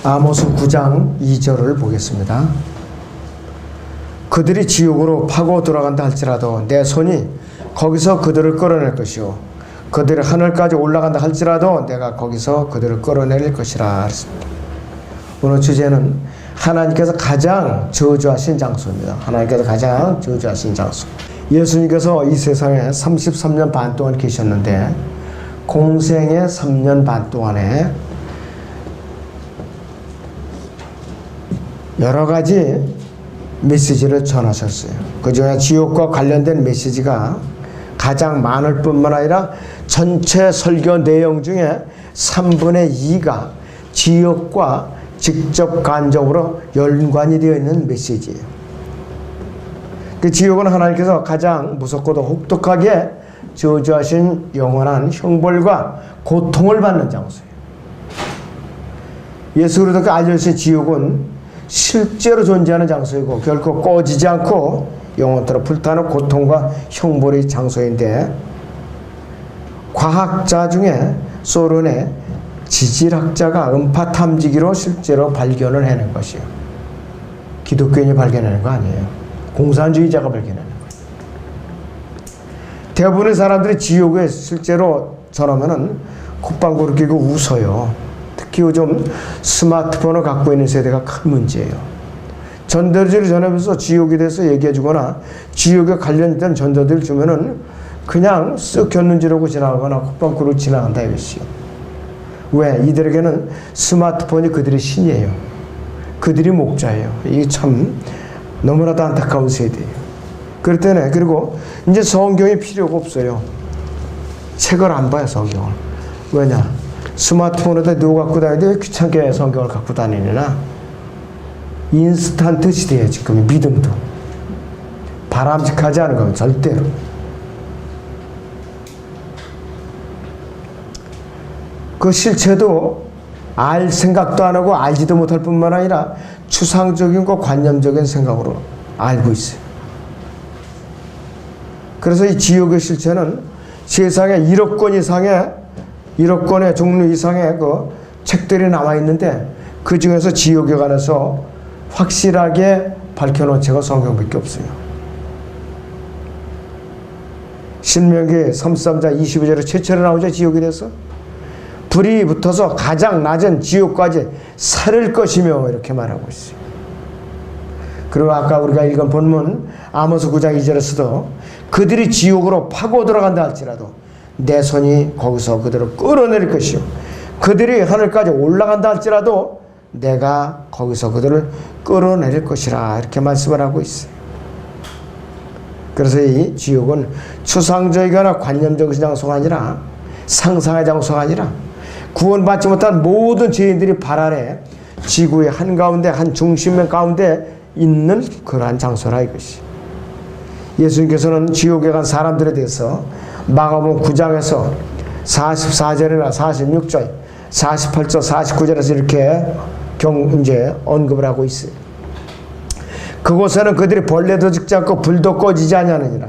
아모스 9장 2절을 보겠습니다. 그들이 지옥으로 파고 들어간다 할지라도 내 손이 거기서 그들을 끌어낼 것이요 그들이 하늘까지 올라간다 할지라도 내가 거기서 그들을 끌어낼 것이라 했습니다. 오늘 주제는 하나님께서 가장 저주하신 장소입니다. 하나님께서 가장 저주하신 장소. 예수님께서 이 세상에 33년 반 동안 계셨는데 공생의 3년 반 동안에 여러 가지 메시지를 전하셨어요. 그중에 지옥과 관련된 메시지가 가장 많을 뿐만 아니라 전체 설교 내용 중에 3분의 2가 지옥과 직접 간접으로 연관이 되어 있는 메시지예요. 그 지옥은 하나님께서 가장 무섭고도 혹독하게 저주하신 영원한 형벌과 고통을 받는 장소예요. 예수 그리스도께 알려주신 지옥은 실제로 존재하는 장소이고 결코 꺼지지 않고 영원토록 불타는 고통과 형벌의 장소인데 과학자 중에 소련의 지질학자가 음파 탐지기로 실제로 발견을 해낸 것이에요. 기독교인이 발견하는 거 아니에요. 공산주의자가 발견하는 거예요. 대부분의 사람들이 지옥에 실제로 전하면은 콧방구를 끼고 웃어요. 특히 요즘 스마트폰을 갖고 있는 세대가 큰 문제예요. 전도지를 전하면서 지옥에 대해서 얘기해 주거나 지옥에 관련된 전도지를 주면은 그냥 쓱 곁눈질하고 지나가거나 콧방구로 지나간다 이것이요. 왜? 이들에게는 스마트폰이 그들의 신이에요. 그들이 목자예요. 이게 참 너무나도 안타까운 세대예요. 그럴 때는 그리고 이제 성경이 필요가 없어요. 책을 안 봐요, 성경을. 왜냐? 스마트폰에다 누가 갖고 다니는데 왜 귀찮게 성경을 갖고 다니느냐? 인스턴트 시대에 지금 믿음도 바람직하지 않은 건 절대로. 그 실체도 알 생각도 안 하고 알지도 못할 뿐만 아니라 추상적인 거 관념적인 생각으로 알고 있어요. 그래서 이 지옥의 실체는 세상에 1억 권 이상의 1억 권의 종류 이상의 그 책들이 남아 있는데 그 중에서 지옥에 관해서 확실하게 밝혀놓은 책은 성경밖에 없어요. 신명기 33장 22절에 최초로 나오죠. 지옥에 대해서 불이 붙어서 가장 낮은 지옥까지 사를 것이며 이렇게 말하고 있어요. 그리고 아까 우리가 읽은 본문 아모스 9장 2절에서도 그들이 지옥으로 파고 들어간다 할지라도 내 손이 거기서 그들을 끌어낼 것이요 그들이 하늘까지 올라간다 할지라도 내가 거기서 그들을 끌어낼 것이라 이렇게 말씀을 하고 있어요. 그래서 이 지옥은 추상적이거나 관념적인 장소가 아니라 상상의 장소가 아니라 구원받지 못한 모든 죄인들이 발 아래 지구의 한가운데 한 중심 가운데 있는 그러한 장소라 이것이. 예수님께서는 지옥에 간 사람들에 대해서 마가복음 9장에서 44절이나 46절, 48절, 49절에서 이렇게 이제 언급을 하고 있어요. 그곳에는 그들이 벌레도 죽지 않고 불도 꺼지지 아니하느니라.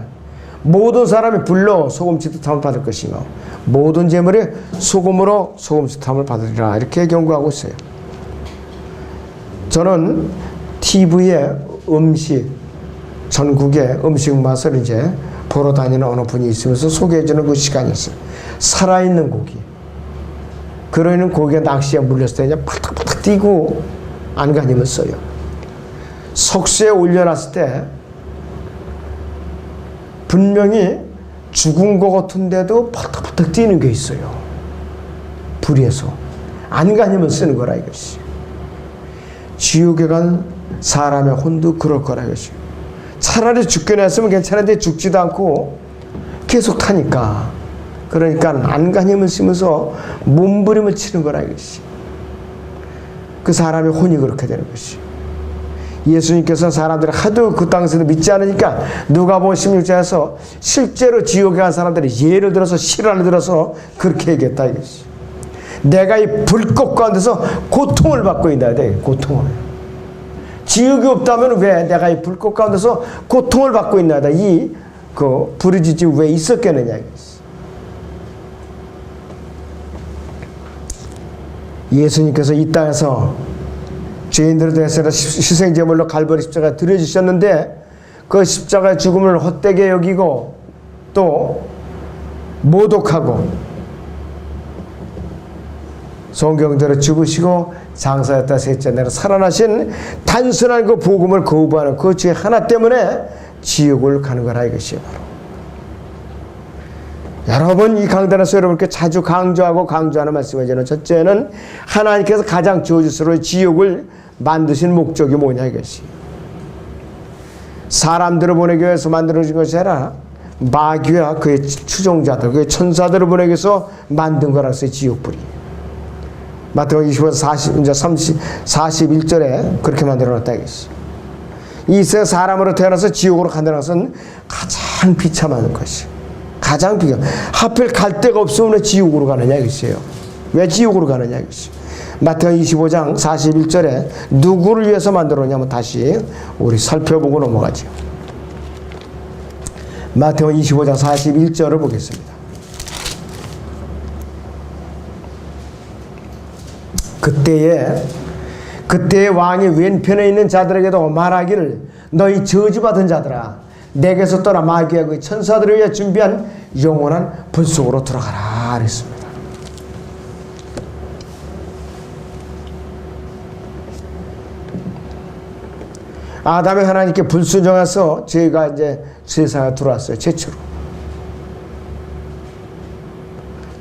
모든 사람이 불로 소금짓듯함을 받을 것이며 모든 재물이 소금으로 소금짓함을 받으리라 이렇게 경고하고 있어요. 저는 TV에 음식 전국의 음식 맛을 이제 보러 다니는 어느 분이 있으면서 소개해주는 그 시간이었어요. 살아있는 고기. 그러는 고기가 낚시에 물렸을 때 그냥 파닥파닥 뛰고 안간힘을 써요. 석쇠에 올려놨을 때 분명히 죽은 것 같은데도 파닥파닥 뛰는 게 있어요. 불에서. 안간힘을 쓰는 거라 이것이. 지옥에 간 사람의 혼도 그럴 거라 이것이. 차라리 죽게 냈으면 괜찮은데 죽지도 않고 계속 타니까. 그러니까 안간힘을 쓰면서 몸부림을 치는 거라 이것이. 그 사람의 혼이 그렇게 되는 것이. 예수님께서 사람들이 하도 그 땅에서도 믿지 않으니까 누가복음 16장에서 실제로 지옥에 간 사람들이 예를 들어서 실화를 들어서 그렇게 얘기했다 이것이. 내가 이 불꽃 가운데서 고통을 받고 있다. 고통을. 지옥이 없다면 왜 내가 이 불꽃 가운데서 고통을 받고 있나? 이 그 부르짖음이 왜 있었겠느냐 이것이. 예수님께서 이 땅에서 죄인들에 대해서 희생제물로 갈보리 십자가에 들여주셨는데 그 십자가의 죽음을 헛되게 여기고 또 모독하고 성경대로 죽으시고 장사였다 셋째 날에 살아나신 단순한 그 복음을 거부하는 그 죄 하나 때문에 지옥을 가는 거라 이것이에요. 여러분, 이 강단에서 여러분께 자주 강조하는 말씀이 저는 첫째는 하나님께서 가장 저주스러운 지옥을 만드신 목적이 뭐냐 이것이. 사람들을 보내기 위해서 만들어진 것이 아니라 마귀와 그의 추종자들, 그의 천사들을 보내기 위해서 만든 거라서 지옥불이. 마태복음 25장 41절에 그렇게 만들어놨다 이것이. 이 세 사람으로 태어나서 지옥으로 간다는 것은 가장 비참한 것이. 가장 비교. 하필 갈 데가 없으면 왜 지옥으로 가느냐 이것이에요. 왜 지옥으로 가느냐 이것이. 마태복음 25장 41절에 누구를 위해서 만들었냐면 다시 우리 살펴보고 넘어가죠. 마태복음 25장 41절을 보겠습니다. 그때의 왕이 왼편에 있는 자들에게도 말하기를 너희 저주받은 자들아 내게서 떠나 마귀와 그 천사들을 위해 준비한 영원한 불 속으로 들어가라 그랬습니다. 아담이 하나님께 불순종해서 죄가 이제 세상에 들어왔어요. 최초로.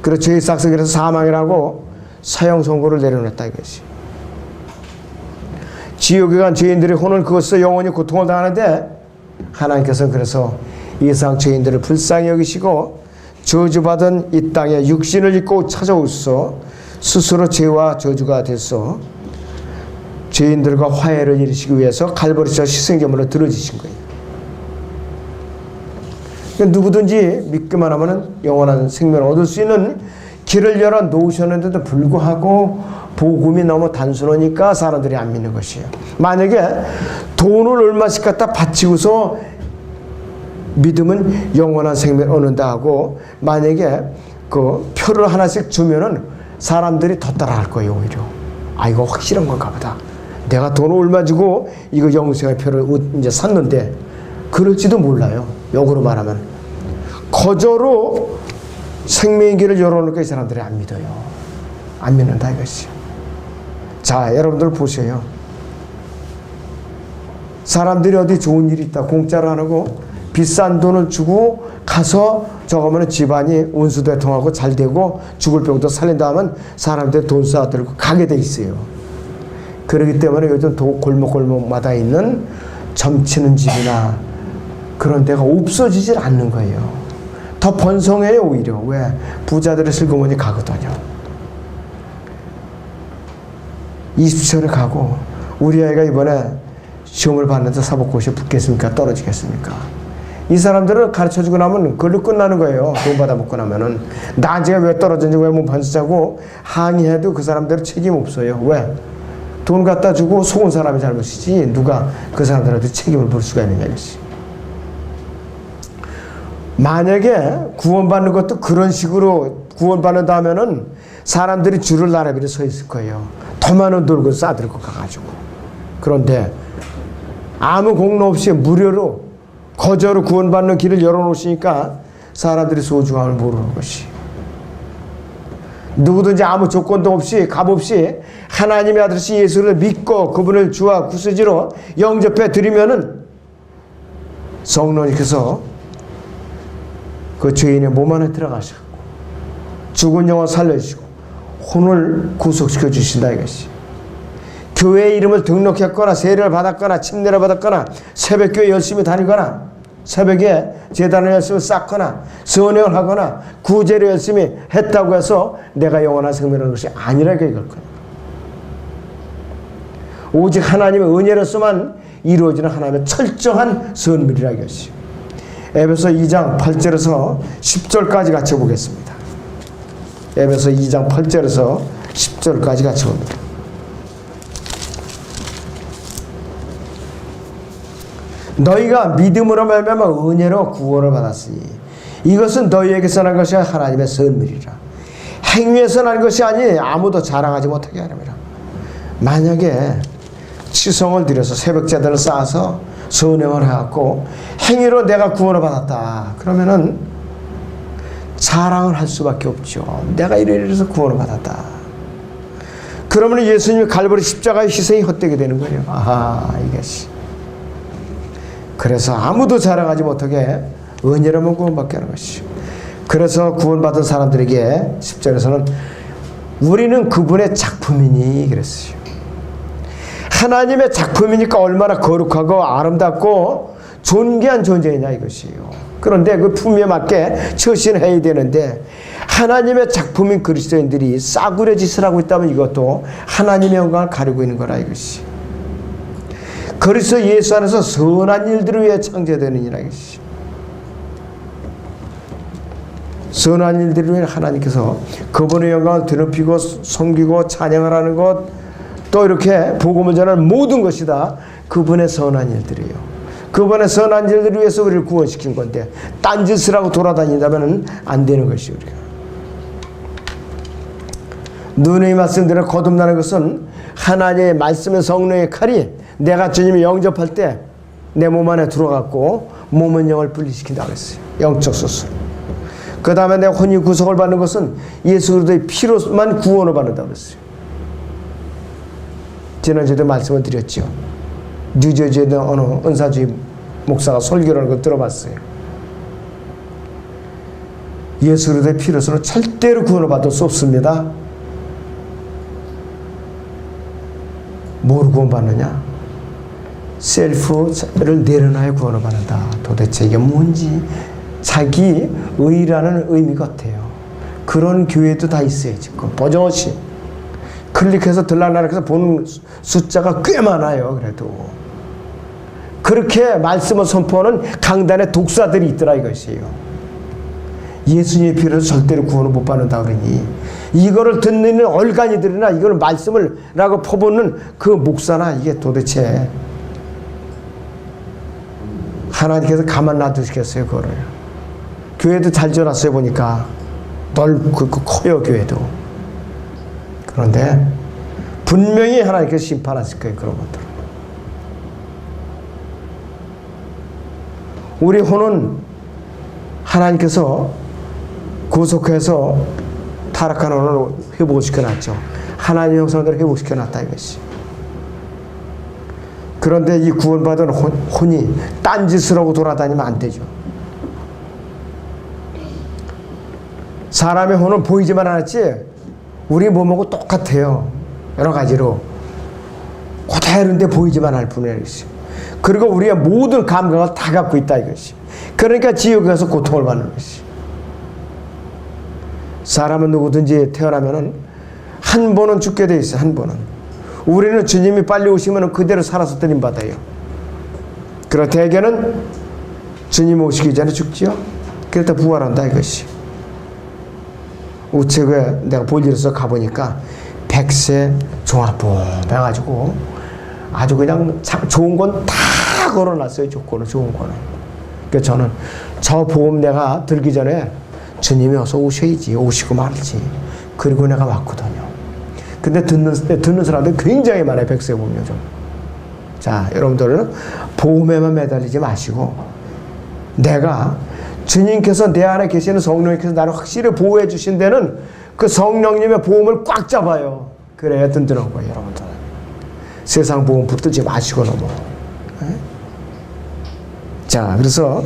그래서 죄의 삭스에서 사망이라고 사형 선고를 내려놨다 이것이. 지옥에 간 죄인들의 혼은 그것으로 영원히 고통을 당하는데 하나님께서는 그래서 이 세상 죄인들을 불쌍히 여기시고 저주받은 이 땅에 육신을 입고 찾아오셔서 스스로 죄와 저주가 돼서 죄인들과 화해를 이루시기 위해서 갈보리에서 희생제물로 들어지신 거예요. 그러니까 누구든지 믿기만 하면 영원한 생명을 얻을 수 있는 길을 열어 놓으셨는데도 불구하고 복음이 너무 단순하니까 사람들이 안 믿는 것이에요. 만약에 돈을 얼마씩 갖다 바치고서 믿으면 영원한 생명을 얻는다 하고 만약에 그 표를 하나씩 주면은 사람들이 더 따라할 거예요. 오히려 아 이거 확실한 건가 보다. 내가 돈을 얼마 주고 이거 영생의 표를 이제 샀는데 그럴지도 몰라요. 역으로 말하면 거저로 생명의 길을 열어놓으니까 이 사람들이 안 믿어요. 안 믿는다 이것이. 자, 여러분들 보세요. 사람들이 어디 좋은 일이 있다 공짜로 안 하고 비싼 돈을 주고 가서 저거면 집안이 운수대통하고 잘 되고 죽을 병도 살린다 하면 사람들이 돈 쌓아들고 가게 돼 있어요. 그렇기 때문에 요즘 골목골목마다 있는 점치는 집이나 그런 데가 없어지질 않는 거예요. 더 번성해요 오히려. 왜? 부자들의 슬그머니 가거든요. 20초를 가고 우리 아이가 이번에 시험을 봤는데 사법고시에 붙겠습니까? 떨어지겠습니까? 이 사람들을 가르쳐주고 나면 그걸로 끝나는 거예요. 돈 받아먹고 나면은 나한테 왜 떨어졌는지 왜 못 받았자고 항의해도 그 사람들은 책임 없어요. 왜? 돈 갖다 주고 속은 사람이 잘못이지 누가 그 사람들한테 책임을 물 수가 있느냐 이것이. 만약에 구원받는 것도 그런 식으로 구원받는다 하면은 사람들이 줄을 나란히 서 있을 거예요. 더 많은 돌고 싸들고 가가지고. 그런데 아무 공로 없이 무료로 거저로 구원받는 길을 열어놓으시니까 사람들이 소중함을 모르는 것이. 누구든지 아무 조건도 없이 값 없이 하나님의 아들이신 예수를 믿고 그분을 주와 구세주로 영접해 드리면은 성령님께서 그 죄인의 몸 안에 들어가시고 죽은 영혼 살려주시고 혼을 구속시켜 주신다 이것이. 교회 이름을 등록했거나 세례를 받았거나 침례를 받았거나 새벽교회 열심히 다니거나 새벽에 제단을 열심히 쌓거나 선행을 하거나 구제를 열심히 했다고 해서 내가 영원한 생명을 얻는 것이 아니라고 이걸 거예요. 오직 하나님의 은혜로서만 이루어지는 하나님의 철저한 선물이라 이것이. 에베소 2장 8절에서 10절까지 같이 보겠습니다. 에베소 2장 8절에서 10절까지 같이 봅니다. 너희가 믿음으로 말미암아 은혜로 구원을 받았으니 이것은 너희에게서 난 것이 하나님의 선물이라. 행위에서 난 것이 아니 아무도 자랑하지 못하게 하려니라. 만약에 치성을 드려서 새벽제단을 쌓아서 선행을 해갖고 행위로 내가 구원을 받았다. 그러면은 자랑을 할 수밖에 없죠. 내가 이래서 구원을 받았다. 그러면 예수님이 갈보리 십자가의 희생이 헛되게 되는 거예요. 아하, 이것이. 그래서 아무도 자랑하지 못하게 은혜로만 구원받게 하는 것이죠. 그래서 구원받은 사람들에게 10절에서는 우리는 그분의 작품이니 그랬어요. 하나님의 작품이니까 얼마나 거룩하고 아름답고 존귀한 존재이냐 이것이에요. 그런데 그 품에 맞게 처신해야 되는데 하나님의 작품인 그리스도인들이 싸구려 짓을 하고 있다면 이것도 하나님의 영광을 가리고 있는 거라 이것이. 그리스도 예수 안에서 선한 일들을 위해 창조되느니라 이것이. 선한 일들을 위해 하나님께서 그분의 영광을 드높이고 섬기고 찬양을 하는 것, 또 이렇게 복음을 전하는 모든 것이 다 그분의 선한 일들이에요. 그분의 선한 일들을 위해서 우리를 구원시킨 건데 딴짓을 하고 돌아다닌다면 안 되는 것이 우리가. 누누이 말씀드려 거듭나는 것은 하나님의 말씀의 성령의 칼이 내가 주님을 영접할 때 내 몸 안에 들어갔고 몸은 영을 분리시킨다고 했어요. 영적 수술. 그 다음에 내가 혼이 구속을 받는 것은 예수 그리스도의 피로만 구원을 받는다고 했어요. 지난주에도 말씀을 드렸죠. 뉴저지에 있는 어느 은사주의 목사가 설교를 하는 거 들어봤어요. 예수 그리스도의 피로서는 절대로 구원을 받을 수 없습니다. 뭐로 구원받느냐? 셀프를 내려놔야 구원을 받는다. 도대체 이게 뭔지 자기 의라는 의미 같아요. 그런 교회도 다 있어요. 지금 버젓이 클릭해서 들락날락해서 보는 숫자가 꽤 많아요. 그래도 그렇게 말씀을 선포하는 강단의 독사들이 있더라 이것이에요. 예수님의 피로 절대로 구원을 못 받는다 그러니 이거를 듣는 얼간이들이나 이걸 말씀을 라고 퍼붓는 그 목사나 이게 도대체 하나님께서 가만 놔두시겠어요 그거를. 교회도 잘 지어놨어요 보니까. 넓고 커요 교회도. 그런데 분명히 하나님께서 심판하실 거예요 그런 것들. 우리 혼은 하나님께서 구속해서 타락한 혼을 회복을 시켜놨죠. 하나님의 형상대로 회복시켜놨다 이것이. 그런데 이 구원받은 혼이 딴짓을 하고 돌아다니면 안 되죠. 사람의 혼은 보이지만 않았지 우리 몸하고 똑같아요. 여러 가지로 그대로인데 보이지만 않을 뿐이야 이것이. 그리고 우리의 모든 감각을 다 갖고 있다 이것이. 그러니까 지옥에 가서 고통을 받는 것이. 사람은 누구든지 태어나면은 한 번은 죽게 돼 있어요. 한 번은. 우리는 주님이 빨리 오시면 그대로 살아서 들림받아요. 그러나 대개는 주님 오시기 전에 죽지요. 그랬다 부활한다 이것이. 우체국에 내가 볼 일에서 가보니까 100세 종합보험 해가지고 아주 그냥 참 좋은 건 다 걸어놨어요. 조건은 좋은 거는. 그러니까 저는 저 보험 내가 들기 전에 주님이 어서 오셔야지. 오시고 말지. 그리고 내가 왔거든요. 근데 듣는 사람들이 굉장히 많아요. 100세 보험 요즘. 자, 여러분들은 보험에만 매달리지 마시고 내가 주님께서 내 안에 계시는 성령님께서 나를 확실히 보호해 주신 데는 그 성령님의 보험을 꽉 잡아요. 그래야 든든한 거예요. 여러분들. 세상 보험 붙들지 마시고 너무. 자, 그래서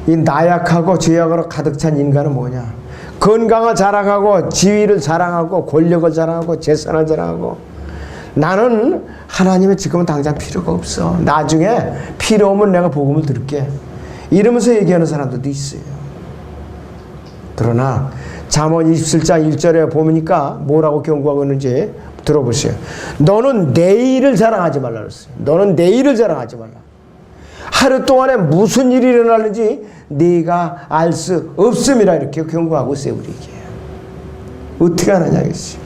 이 나약하고 죄악으로 가득 찬 인간은 뭐냐? 건강을 자랑하고 지위를 자랑하고 권력을 자랑하고 재산을 자랑하고 나는 하나님의 지금은 당장 필요가 없어. 나중에 필요 오면 내가 복음을 들을게. 이러면서 얘기하는 사람들도 있어요. 그러나 잠언 27장 1절에 보니까 뭐라고 경고하고 있는지 들어보세요. 너는 내일을 자랑하지 말라 그랬어요. 너는 내일을 자랑하지 말라. 하루 동안에 무슨 일이 일어나는지 네가 알 수 없음이라 이렇게 경고하고 있어요. 우리에게. 어떻게 하느냐 이것이.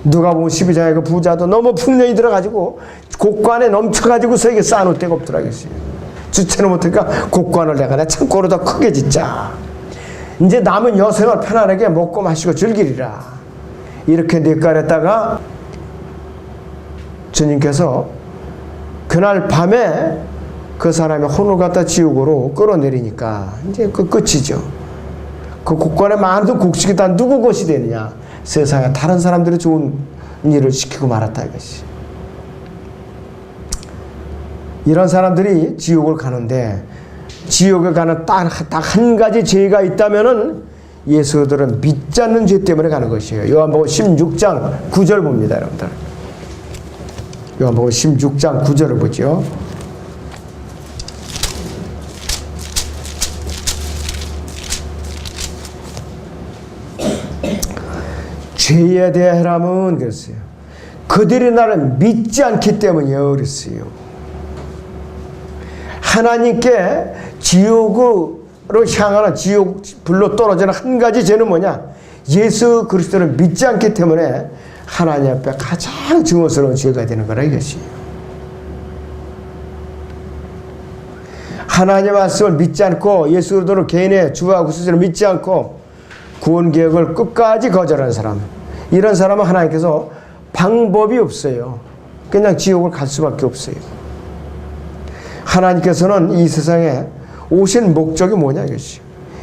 누가 보면 12장에 그 부자도 너무 풍년이 들어가지고 곡관에 넘쳐가지고서 이게 쌓아놓을 데가 없더라 이것이. 주체는 못하니까 곡관을 내가 창고로 더 크게 짓자. 이제 남은 여생을 편안하게 먹고 마시고 즐기리라. 이렇게 뇌가렸다가 주님께서 그날 밤에 그 사람의 혼을 갖다 지옥으로 끌어내리니까 이제 그 끝이죠. 그 국간에 많은 곡식이 다 누구 것이 되느냐? 세상에 다른 사람들이 좋은 일을 시키고 말았다 이것이. 이런 사람들이 지옥을 가는데, 지옥에 가는 딱 한 가지 죄가 있다면은 예수들은 믿지 않는 죄 때문에 가는 것이에요. 요한복음 16장 9절 봅니다, 여러분들. 요한복음 16장 9절을 보죠. 죄에 대해 해람은 그랬어요. 그들이 나를 믿지 않기 때문이에요. 그랬어요. 하나님께 지옥으로 향하는, 지옥 불로 떨어지는 한 가지 죄는 뭐냐? 예수 그리스도를 믿지 않기 때문에 하나님 앞에 가장 증오스러운 죄가 되는 거라 이것이. 하나님의 말씀을 믿지 않고 예수 그리스도를 개인의 주와 구주로 믿지 않고 구원 계획을 끝까지 거절하는 사람, 이런 사람은 하나님께서 방법이 없어요. 그냥 지옥을 갈 수밖에 없어요. 하나님께서는 이 세상에 오신 목적이 뭐냐 이것이.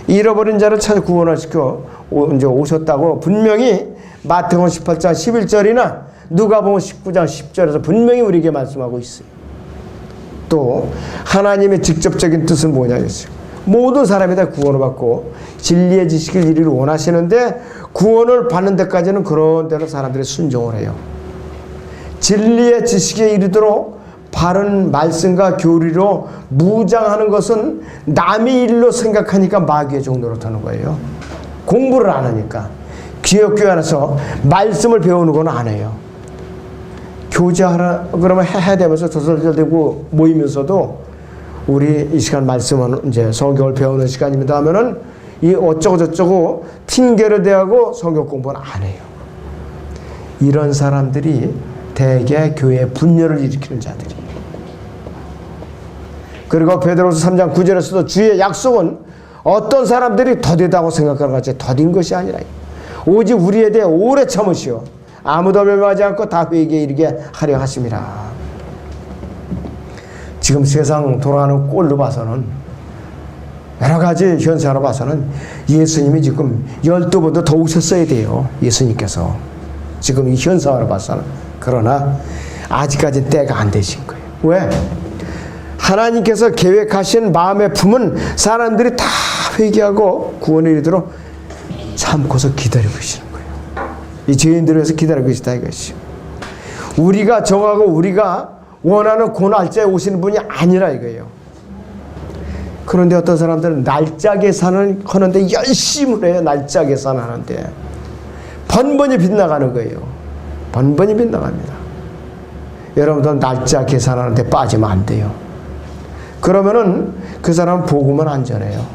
잃어버린 자를 찾아 구원하시켜 이제 오셨다고 분명히 마태복음 18장 11절이나 누가복음 19장 10절에서 분명히 우리에게 말씀하고 있어요. 또 하나님의 직접적인 뜻은 뭐냐 이것이. 모든 사람이 다 구원을 받고 진리의 지식을 이루기를 원하시는데, 구원을 받는 데까지는 그런 대로 사람들이 순종을 해요. 진리의 지식에 이르도록 바른 말씀과 교리로 무장하는 것은 남의 일로 생각하니까 마귀의 종로로 드는 거예요. 공부를 안 하니까. 기독교 안에서 말씀을 배우는 건 안 해요. 교제하라 그러면 해야 되면서 저설저설대고 모이면서도 우리 이 시간 말씀은 이제 성경을 배우는 시간입니다 하면은 이 어쩌고 저쩌고 핑계를 대하고 성경 공부는 안 해요. 이런 사람들이 대개 교회에 분열을 일으키는 자들이에요. 그리고 베드로서 3장 9절에서도 주의 약속은 어떤 사람들이 더디다고 생각하는 것이 더딘 것이 아니라 오직 우리에 대해 오래 참으시오 아무도 멸망하지 않고 다 회개에 이르게 하려 하심이라. 지금 세상 돌아가는 꼴로 봐서는, 여러 가지 현상으로 봐서는 예수님이 지금 12번도 더 오셨어야 돼요. 예수님께서 지금 이 현상으로 봐서는. 그러나 아직까지 때가 안 되신 거예요. 왜? 하나님께서 계획하신 마음의 품은 사람들이 다 회개하고 구원에 이르도록 참고서 기다리고 계시는 거예요. 이 죄인들을 위해서 기다리고 계시다 이것이. 우리가 정하고 우리가 원하는 그 날짜에 오시는 분이 아니라 이거예요. 그런데 어떤 사람들은 날짜 계산을 하는데 열심히 해요. 날짜 계산하는데 번번이 빗나가는 거예요. 번번이 빗나갑니다. 여러분들 날짜 계산하는데 빠지면 안 돼요. 그러면은 그 사람은 복음은 안전해요.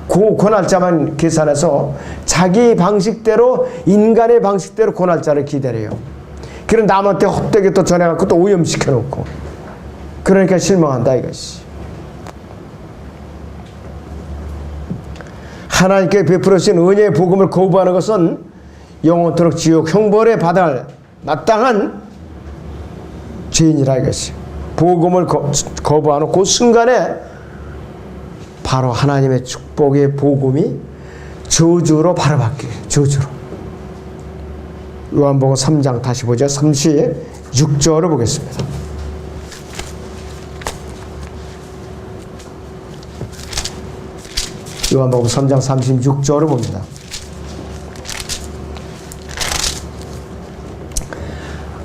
그 날짜만 계산해서 자기 방식대로, 인간의 방식대로 그 날짜를 기다려요. 그럼 남한테 헛되게 또 전해갖고 또 오염시켜 놓고, 그러니까 실망한다 이것이. 하나님께 베풀으신 은혜의 복음을 거부하는 것은 영원토록 지옥 형벌에 받을 마땅한 죄인이라 이것이. 복음을 거부하는 그 순간에 바로 하나님의 축복의 복음이 저주로 바로 바뀌어요. 저주로. 요한복음 3장 다시 보죠. 36절을 보겠습니다. 요한복음 3장 36절을 봅니다.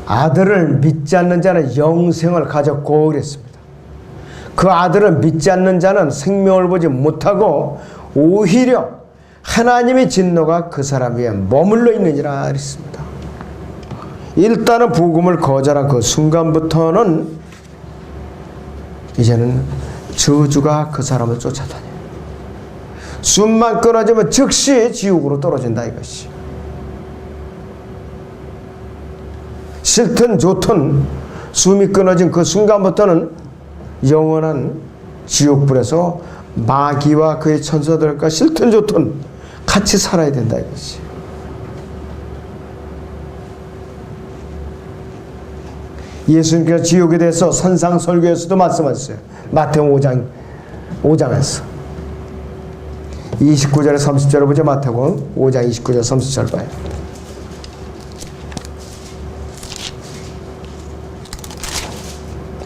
아들을 믿지 않는 자는 영생을 가졌고 그랬습니다. 그 아들을 믿지 않는 자는 생명을 보지 못하고 오히려 하나님의 진노가 그 사람 위에 머물러 있느니라 그랬습니다. 일단은 복음을 거절한 그 순간부터는 이제는 저주가 그 사람을 쫓아다녀요. 숨만 끊어지면 즉시 지옥으로 떨어진다 이것이. 싫든 좋든 숨이 끊어진 그 순간부터는 영원한 지옥불에서 마귀와 그의 천사들과 싫든 좋든 같이 살아야 된다 이것이. 예수님께서 지옥에 대해서 선상설교에서도 말씀하셨어요. 마태복음 5장에서 29절에 30절을 보죠. 마태복음 5장 29절 30절 봐요.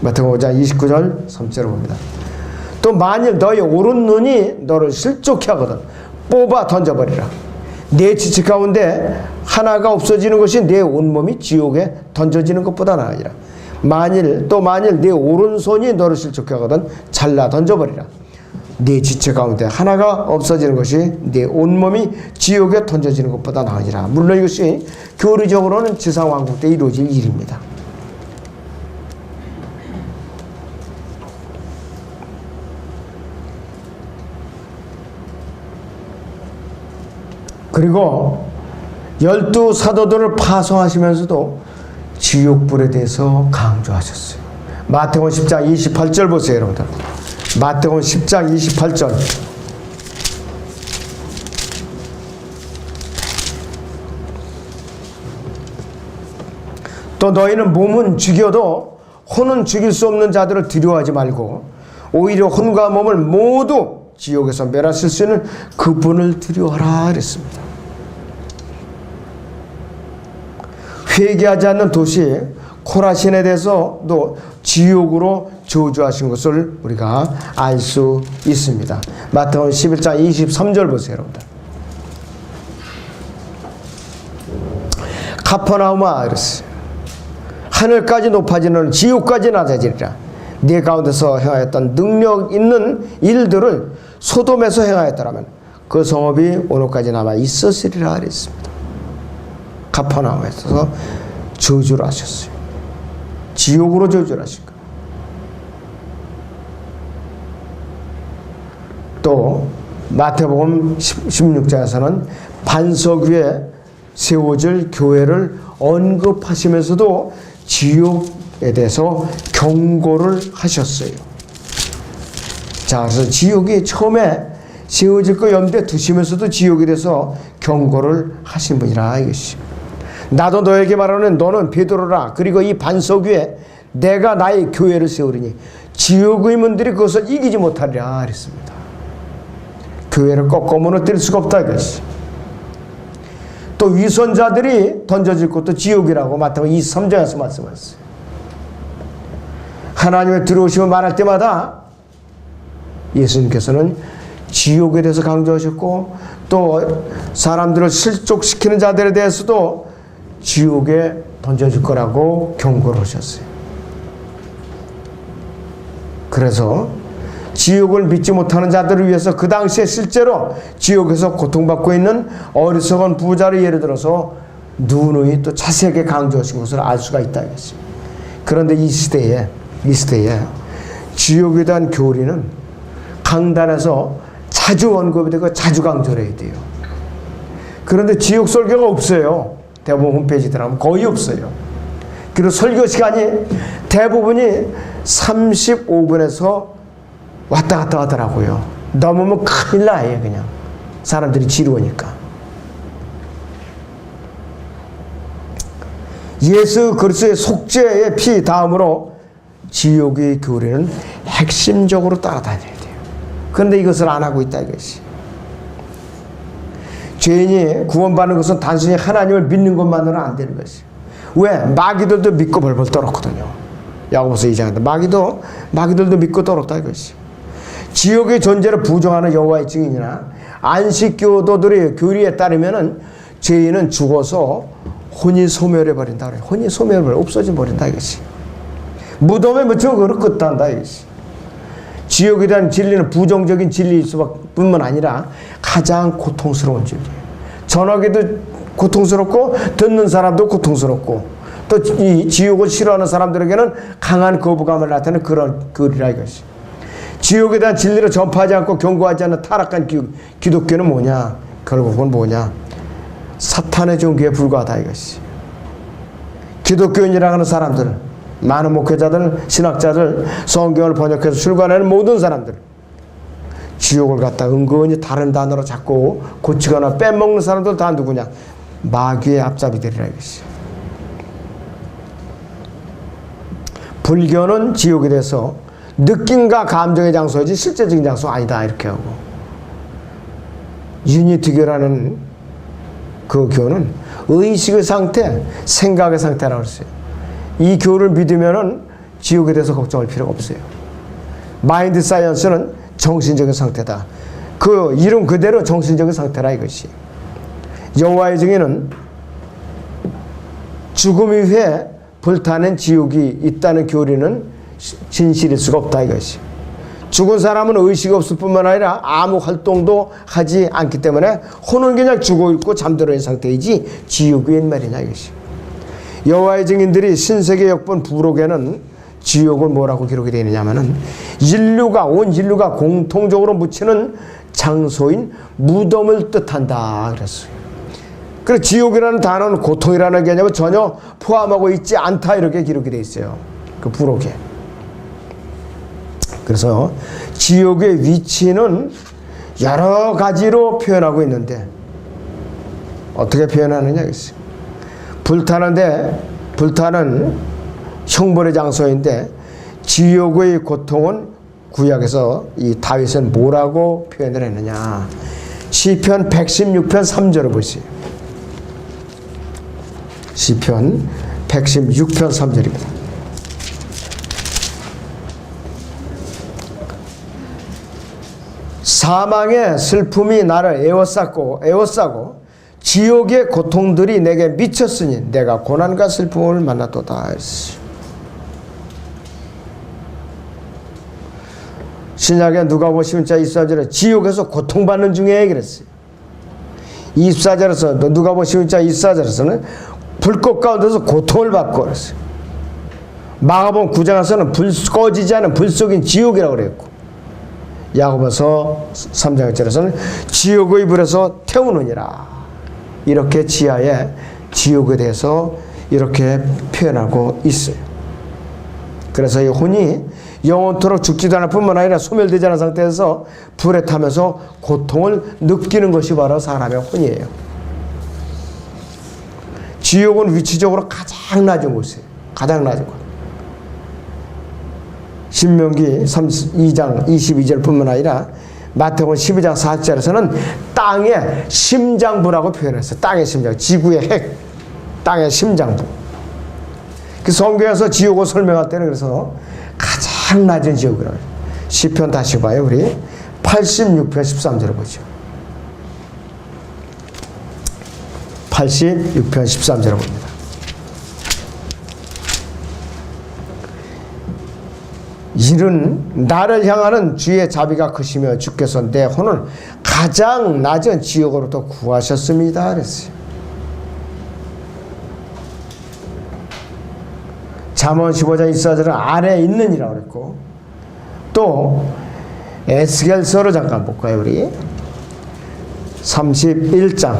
마태복음 5장 29절 30절을 봅니다. 또 만일 너희 오른 눈이 너를 실족해 하거든 뽑아 던져버리라. 내 지체 가운데 하나가 없어지는 것이 내 온몸이 지옥에 던져지는 것보다 나으니라. 만일 내 오른손이 너를 실족해 하거든 잘라 던져버리라. 네 지체 가운데 하나가 없어지는 것이 네 온몸이 지옥에 던져지는 것보다 나으니라. 물론 이것이 교리적으로는 지상왕국 때 이루어질 일입니다. 그리고 12 사도들을 파송하시면서도 지옥불에 대해서 강조하셨어요. 마태복음 10장 28절 보세요, 여러분들. 마태복음 10장 28절. 또 너희는 몸은 죽여도 혼은 죽일 수 없는 자들을 두려워하지 말고 오히려 혼과 몸을 모두 지옥에서 멸하실 수 있는 그분을 두려워하라 그랬습니다. 회개하지 않는 도시 코라신에 대해서도 지옥으로 저주하신 것을 우리가 알 수 있습니다. 마태복음 11장 23절 보세요, 여러분들. 가퍼나움아 이랬어요. 하늘까지 높아지는 지옥까지 낮아지리라. 네 가운데서 행하였던 능력 있는 일들을 소돔에서 행하였더라면 그 성읍이 오늘까지 남아 있었으리라 그랬습니다. 가퍼나움에서 저주를 하셨어요. 지옥으로 저주를 하신 거예요. 또 마태복음 16장에서는 반석 위에 세워질 교회를 언급하시면서도 지옥에 대해서 경고를 하셨어요. 자, 그래서 지옥이 처음에 세워질 거 염두에 두시면서도 지옥에 대해서 경고를 하신 분이라 이것이. 나도 너에게 말하는 너는 베드로라. 그리고 이 반석 위에 내가 나의 교회를 세우리니 지옥의 문들이 그것을 이기지 못하리라 그랬습니다. 교회를 꺾어 무너뜨릴 수가 없다 이것이. 또 위선자들이 던져질 곳도 지옥이라고 마태복음 23장에서 말씀하셨어요. 하나님의 들어오시고 말할 때마다 예수님께서는 지옥에 대해서 강조하셨고 또 사람들을 실족시키는 자들에 대해서도 지옥에 던져질 거라고 경고를 하셨어요. 그래서 지옥을 믿지 못하는 자들을 위해서 그 당시에 실제로 지옥에서 고통받고 있는 어리석은 부자를 예를 들어서 누누이 또 자세하게 강조하신 것을 알 수가 있다 이것입니다. 그런데 이 시대에 지옥에 대한 교리는 강단에서 자주 언급이 되고 자주 강조를 해야 돼요. 그런데 지옥 설교가 없어요. 대부분 홈페이지 들어가면 거의 없어요. 그리고 설교 시간이 대부분이 35분에서 왔다 갔다 하더라고요. 넘으면 큰일 나요, 그냥. 사람들이 지루하니까. 예수 그리스도의 속죄의 피 다음으로 지옥의 교리는 핵심적으로 따라다녀야 돼요. 그런데 이것을 안 하고 있다 이것이. 죄인이 구원받는 것은 단순히 하나님을 믿는 것만으로는 안 되는 것이. 왜? 마귀들도 믿고 벌벌 떨었거든요. 야고보서 2장인데 마귀들도 믿고 떨었다 이것이. 지옥의 존재를 부정하는 여호와의 증인이나 안식교도들의 교리에 따르면은 죄인은 죽어서 혼이 소멸해 버린다 그래. 혼이 소멸해 없어져 버린다 이것이. 무덤에 묻히고 그걸 끝단다 이것이. 지옥에 대한 진리는 부정적인 진리일 수뿐만 아니라 가장 고통스러운 진리예요. 전하기도 고통스럽고 듣는 사람도 고통스럽고 또 이 지옥을 싫어하는 사람들에게는 강한 거부감을 나타내는 그런 글이라 이것이. 지옥에 대한 진리를 전파하지 않고 경고하지 않는 타락한 기독교는 뭐냐? 결국은 뭐냐? 사탄의 종교에 불과하다 이것이. 기독교인이라고 하는 사람들, 많은 목회자들, 신학자들, 성경을 번역해서 출간하는 모든 사람들, 지옥을 갖다 은근히 다른 단어로 자꾸 고치거나 빼먹는 사람들 다 누구냐? 마귀의 앞잡이들이라 이것이. 불교는 지옥에 대해서 느낌과 감정의 장소이지 실제적인 장소 아니다 이렇게 하고, 유니티교라는 그 교는 의식의 상태, 생각의 상태라고 했어요. 이 교를 믿으면은 지옥에 대해서 걱정할 필요가 없어요. 마인드 사이언스는 정신적인 상태다. 그 이름 그대로 정신적인 상태라 이것이. 여호와의 증인은 죽음 이후에 불타는 지옥이 있다는 교리는 진실일 수가 없다 이것이. 죽은 사람은 의식이 없을 뿐만 아니라 아무 활동도 하지 않기 때문에 혼은 그냥 죽어있고 잠들어 있는 상태이지 지옥이 웬 말이냐 이것이. 여호와의 증인들이 신세계 역본 부록에는 지옥은 뭐라고 기록이 되어 있느냐면은 온 인류가 공통적으로 묻히는 장소인 무덤을 뜻한다 그랬어요. 그래서 지옥이라는 단어는 고통이라는 개념을 전혀 포함하고 있지 않다 이렇게 기록이 되어 있어요. 그 부록에. 그래서 지옥의 위치는 여러 가지로 표현하고 있는데 어떻게 표현하느냐 이것이. 불타는 형벌의 장소인데 지옥의 고통은 구약에서 이 다윗은 뭐라고 표현을 했느냐. 시편 116편 3절을 보시죠. 시편 116편 3절입니다. 사망의 슬픔이 나를 에워싸고 지옥의 고통들이 내게 미쳤으니 내가 고난과 슬픔을 만났도다. 신약에 누가복음 10장 24절에 지옥에서 고통받는 중에 그랬어요. 24절에서 누가복음 10장 24절에서는 불꽃 가운데서 고통을 받고 그랬어요. 마가복음 9장에서는 불 꺼지지 않은 불 속인 지옥이라고 그랬고, 야고보서 3장 1절에서는 지옥의 불에서 태우느니라. 이렇게 지하에 지옥에 대해서 이렇게 표현하고 있어요. 그래서 이 혼이 영원토록 죽지도 않을 뿐만 아니라 소멸되지 않은 상태에서 불에 타면서 고통을 느끼는 것이 바로 사람의 혼이에요. 지옥은 위치적으로 가장 낮은 곳이에요. 가장 낮은 곳. 신명기 2장 22절 뿐만 아니라 마태복음 12장 4절에서는 땅의 심장부라고 표현했어요. 땅의 심장, 지구의 핵, 땅의 심장부. 그 성경에서 지옥을 설명할 때는 그래서 가장 낮은 지옥이라고 해요. 시편 다시 봐요. 우리 86편 13절을 보죠. 86편 13절을 봅니다. 이는 나를 향하는 주의 자비가 크시며 주께서 내 혼을 가장 낮은 지옥으로부터 구하셨습니다 그랬어요. 잠언 15장 24절은 아래에 있느니라고 그랬고, 또 에스겔서를 잠깐 볼까요 우리. 31장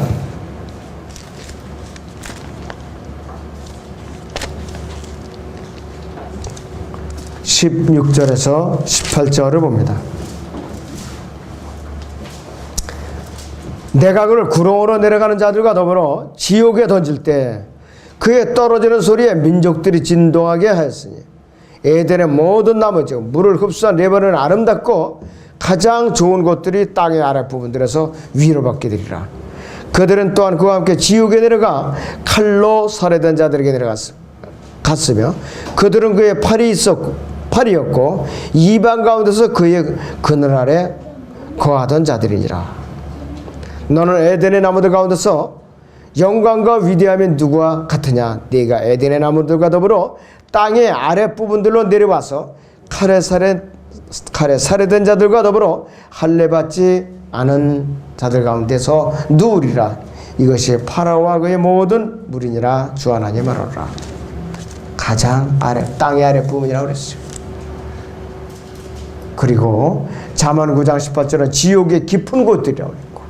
16절에서 18절을 봅니다. 내가 그를 구렁으로 내려가는 자들과 더불어 지옥에 던질 때 그의 떨어지는 소리에 민족들이 진동하게 하였으니 에덴의 모든 나무 즉 물을 흡수한 레바논은 아름답고 가장 좋은 곳들이 땅의 아랫부분들에서 위로받게 되리라. 그들은 또한 그와 함께 지옥에 내려가 칼로 살해된 자들에게 갔으며 그들은 그의 팔이었고 이방 가운데서 그의 그늘 아래 거하던 자들이니라. 너는 에덴의 나무들 가운데서 영광과 위대함이 누구와 같으냐. 네가 에덴의 나무들과 더불어 땅의 아랫부분들로 내려와서 칼에 살해된 자들과 더불어 할례받지 않은 자들 가운데서 누우리라. 이것이 파라오와 그의 모든 무리니라. 주 하나님 말하노라. 가장 아래, 땅의 아랫부분이라고 그랬어요. 그리고 잠언 9장 18절은 지옥의 깊은 곳들이라고 했고,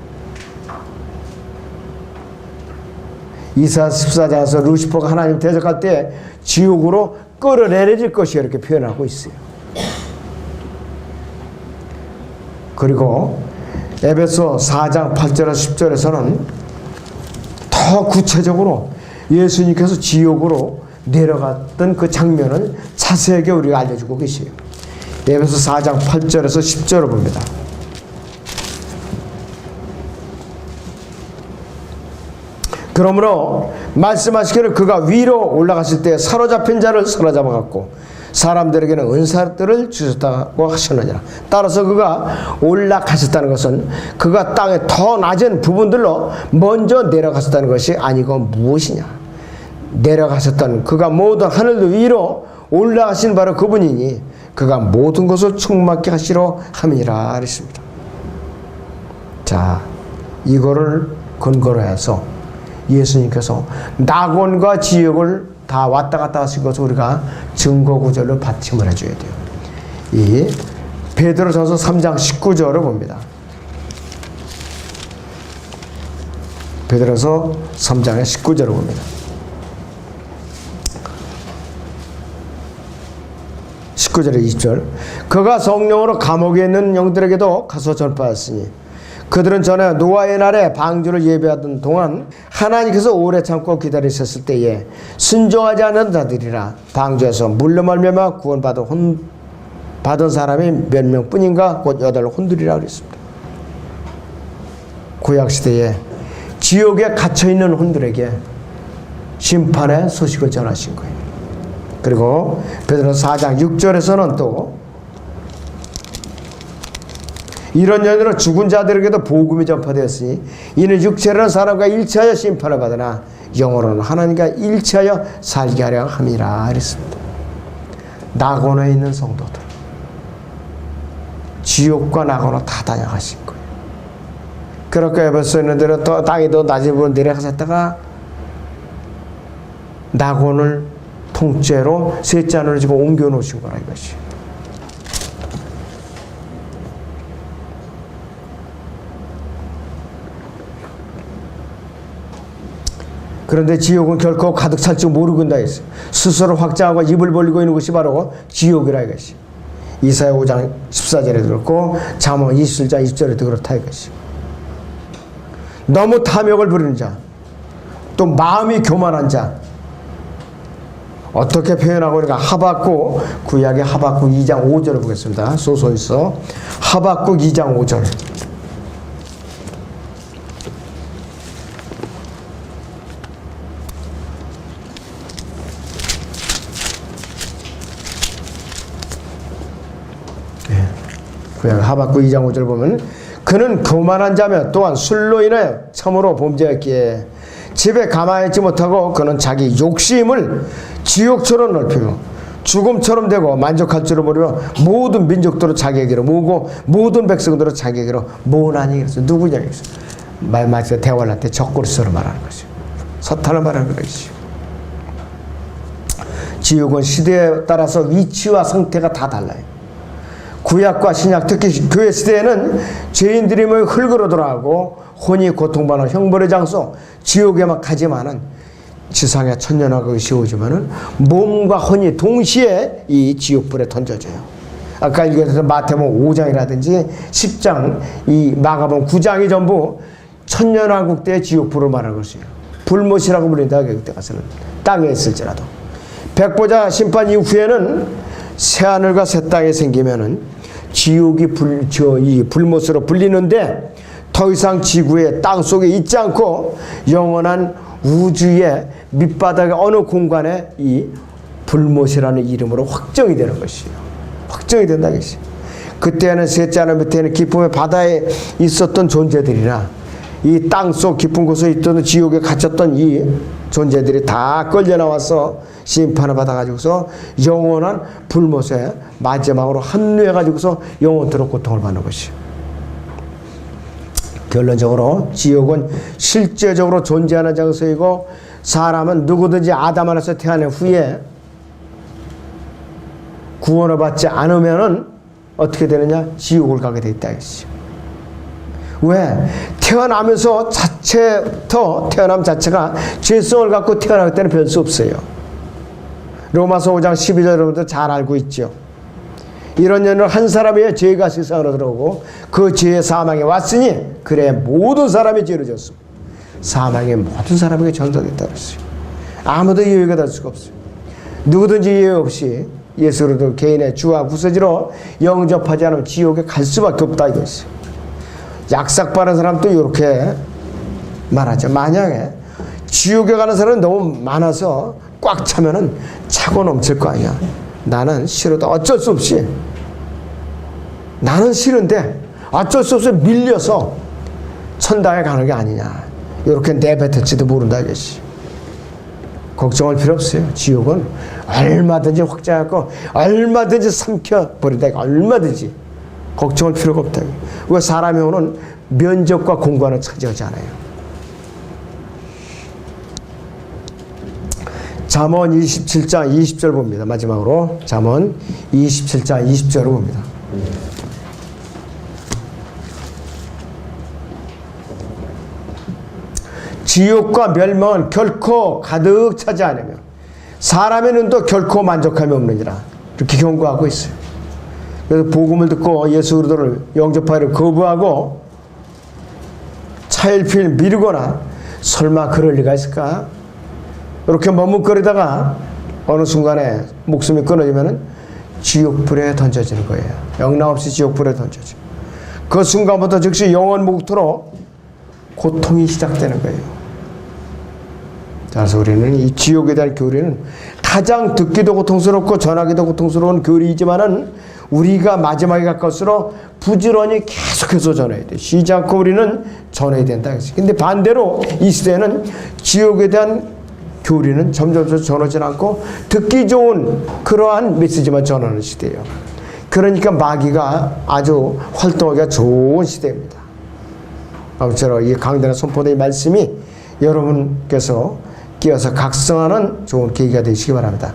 이사 14장에서 루시퍼가 하나님 대적할 때 지옥으로 끌어내릴 것이 이렇게 표현하고 있어요. 그리고 에베소 4장 8절에서 10절에서는 더 구체적으로 예수님께서 지옥으로 내려갔던 그 장면을 자세하게 우리가 알려주고 계시요. 에베소 4장 8절에서 10절을 봅니다. 그러므로 말씀하시기를 그가 위로 올라갔을 때 사로잡힌 자를 사로잡아갖고 사람들에게는 은사들을 주셨다고 하셨느니라. 따라서 그가 올라가셨다는 것은 그가 땅의 더 낮은 부분들로 먼저 내려가셨다는 것이 아니고 무엇이냐. 내려가셨던 그가 모든 하늘도 위로 올라가신 바로 그분이니 그가 모든 것을 충만케 하시려 함이라 그랬습니다. 자, 이거를 근거로 해서 예수님께서 낙원과 지옥을 다 왔다 갔다 하신 것을 우리가 증거 구절로 받침을 해줘야 돼요. 이 베드로전서 3장 19절을 봅니다. 베드로서 3장의 19절을 봅니다. 19절에 20절 그가 성령으로 감옥에 있는 영들에게도 가서 전파하였으니 그들은 전에 노아의 날에 방주를 예배하던 동안 하나님께서 오래 참고 기다리셨을 때에 순종하지 않은 자들이라 방주에서 물로 말미암아 구원받은 사람이 몇 명뿐인가 곧 8혼들이라 그랬습니다. 구약시대에 지옥에 갇혀있는 혼들에게 심판의 소식을 전하신 거예요. 그리고 베드로서 4장 6절에서는 또 이런 연유로 죽은 자들에게도 복음이 전파되었으니 이는 육체로는 사람과 일치하여 심판을 받으나 영으로는 하나님과 일치하여 살게 하려 함이라 그랬습니다. 낙원에 있는 성도들 지옥과 낙원을 다 다녀가신 거예요. 그렇게 에베소에 있는 데는 또 땅이 더 낮은 부분 내려가셨다가 낙원을 통째로 셋째 하늘로 지금 옮겨 놓으신 거라 이것이. 그런데 지옥은 결코 가득 찰 줄 모르겠다 했어요. 스스로 확장하고 입을 벌리고 있는 것이 바로 지옥이라 이것이. 이사야 5장 14절에도 그렇고 잠언 27장 20절에도 그렇다 이것이. 너무 탐욕을 부리는 자, 또 마음이 교만한 자, 어떻게 표현하고 우리가 하박국 구약의 하박국 2장 5절을 보겠습니다. 소소해서 하박국 2장 5절. 구약 하박국 2장 5절 보면 그는 교만한 자며 또한 술로 인하여 참으로 범죄했기에 집에 가만히 있지 못하고 그는 자기 욕심을 지옥처럼 넓히고 죽음처럼 되고 만족할 줄을 모르며 모든 민족들을 자기에게로 모으고 모든 백성들을 자기에게로 모으나니. 그래서 누구냐 그래서 말마치 대화를 할 때 적그리스도로 말하는 것이요. 사탄을 말하는 것이요. 지옥은 시대에 따라서 위치와 상태가 다 달라요. 구약과 신약 특히 교회 시대에는 죄인들이 모여 흙으로 돌아가고 혼이 고통받는 형벌의 장소 지옥에만 가지만은 지상에 천년왕국이 세워지면은 몸과 혼이 동시에 이 지옥불에 던져져요. 아까 읽었던 마태복음 5장이라든지 10장, 이 마가복음 9장이 전부 천년왕국 때의 지옥불을 말하는 것이에요. 불못이라고 불린다. 그때 가서는 땅에 있을지라도 백보자 심판 이후에는 새 하늘과 새 땅이 생기면은 지옥이 이 불못으로 불리는데 더 이상 지구의 땅 속에 있지 않고 영원한 우주의 밑바닥의 어느 공간에 이 불못이라는 이름으로 확정이 되는 것이에요. 확정이 된다는 것이에요. 그때는 셋째 하늘 밑에는 깊음의 바다에 있었던 존재들이나 이 땅 속 깊은 곳에 있던 지옥에 갇혔던 이 존재들이 다 끌려 나와서 심판을 받아가지고서 영원한 불못에 마지막으로 합류해가지고서 영원토록 고통을 받는 것이에요. 결론적으로 지옥은 실제적으로 존재하는 장소이고 사람은 누구든지 아담 안에서 태어난 후에 구원을 받지 않으면은 어떻게 되느냐? 지옥을 가게 돼 있다 했어요. 왜? 태어나면서 태어남 자체가 죄성을 갖고 태어날 때는 별 수 없어요. 로마서 5장 12절 여러분들 잘 알고 있죠. 이런 년을 한 사람의 죄가 세상으로 들어오고 그 죄의 사망이 왔으니 그래 모든 사람이 죄를 졌습니다. 사망이 모든 사람에게 전달됐다 그랬어요. 아무도 예외가 될 수가 없어요. 누구든지 예외 없이 예수 그리스도 개인의 주와 구세주로 영접하지 않으면 지옥에 갈 수밖에 없다 이것이. 약삭빠른 사람도 이렇게 말하죠. 만약에 지옥에 가는 사람은 너무 많아서 꽉 차면은 차고 넘칠 거 아니야. 나는 싫어도 어쩔 수 없이, 나는 싫은데 어쩔 수 없이 밀려서 천당에 가는 게 아니냐, 이렇게 내뱉을지도 모른다 이것이. 걱정할 필요 없어요. 지옥은 얼마든지 확장하고 얼마든지 삼켜버린다. 얼마든지 걱정할 필요가 없다. 왜 사람이 오는 면접과 공관을 차지하지 않아요. 잠언 27장 20절 봅니다. 마지막으로 잠언 27장 20절을 봅니다. 지옥과 멸망은 결코 가득 차지 않으며 사람의 눈도 결코 만족함이 없느니라, 이렇게 경고하고 있어요. 그래서 복음을 듣고 예수 그리스도를 영접하기를 거부하고 차일피일 미루거나 설마 그럴 리가 있을까, 이렇게 머뭇거리다가 어느 순간에 목숨이 끊어지면 지옥불에 던져지는 거예요. 영락없이 지옥불에 던져지고 그 순간부터 즉시 영원 목토로 고통이 시작되는 거예요. 그래서 우리는 이 지옥에 대한 교리는 가장 듣기도 고통스럽고 전하기도 고통스러운 교리이지만은 우리가 마지막에 가까울수록 부지런히 계속해서 전해야 돼. 쉬지 않고 우리는 전해야 된다. 근데 반대로 이 시대는 지옥에 대한 교리는 점점 전하지 않고 듣기 좋은 그러한 메시지만 전하는 시대예요. 그러니까 마귀가 아주 활동하기가 좋은 시대입니다. 아무쪼록 이 강단에 선포된 말씀이 여러분께서 끼어서 각성하는 좋은 계기가 되시기 바랍니다.